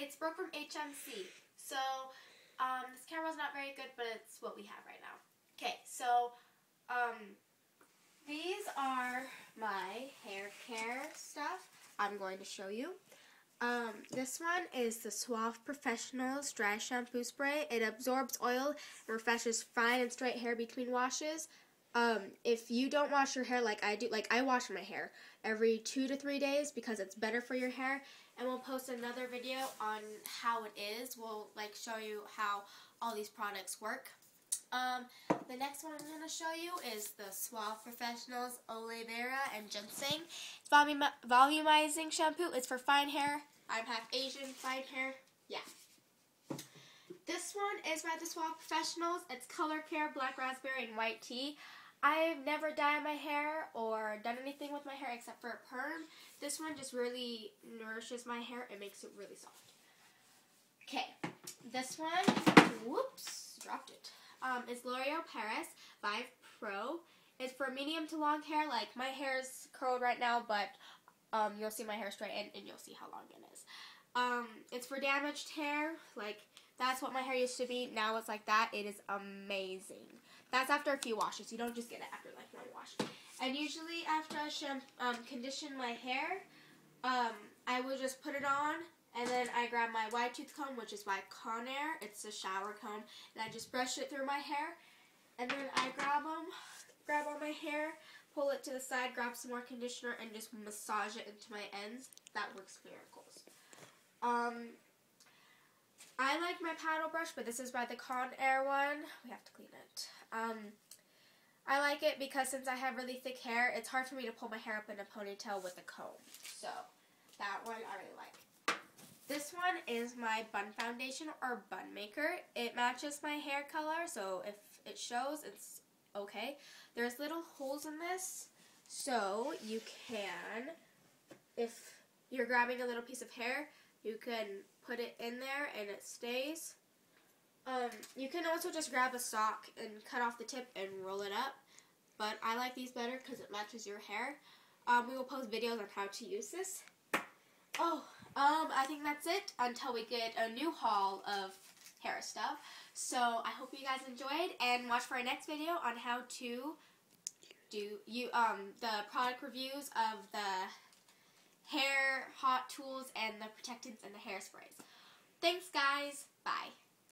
It's Brooke from HMC. So, this camera's not very good, but it's what we have right now. Okay, so, these are my hair care stuff I'm going to show you. This one is the Suave Professionals Dry Shampoo Spray. It absorbs oil and refreshes fine and straight hair between washes. If you don't wash your hair like I do, like I wash my hair every 2 to 3 days because it's better for your hair, and we'll post another video on how it is. We'll show you how all these products work. The next one I'm going to show you is the Suave Professionals Aloe Vera and Ginseng Volumizing Shampoo. It's for fine hair. I'm half Asian, fine hair. Yeah. This one is by the Suave Professionals. It's Color Care, Black Raspberry, and White Tea. I've never dyed my hair or done anything with my hair except for a perm. This one just really nourishes my hair and makes it really soft. Okay, this one, whoops, dropped it. It's L'Oreal Paris Vive Pro. It's for medium to long hair. Like, my hair's curled right now, but you'll see my hair straighten and you'll see how long it is. It's for damaged hair. Like, that's what my hair used to be. Now it's like that. It is amazing. That's after a few washes. You don't just get it after like one wash. And usually after I condition my hair, I will just put it on, and then I grab my wide tooth comb, which is by Conair. It's a shower comb, and I just brush it through my hair, and then I grab all my hair, pull it to the side, grab some more conditioner, and just massage it into my ends. That works miracles. I like my paddle brush, but this is by the Conair one. We have to clean it. I like it because since I have really thick hair, it's hard for me to pull my hair up in a ponytail with a comb. So, that one I really like. This one is my bun foundation or bun maker. It matches my hair color, so if it shows, it's okay. There's little holes in this, so you can, if you're grabbing a little piece of hair, you can put it in there and it stays. You can also just grab a sock and cut off the tip and roll it up, but I like these better because it matches your hair. We will post videos on how to use this. I think that's it until we get a new haul of hair stuff. So I hope you guys enjoyed, and watch for our next video on how to do the product reviews of the hair hot tools and the protectants and the hairsprays. Thanks guys. Bye.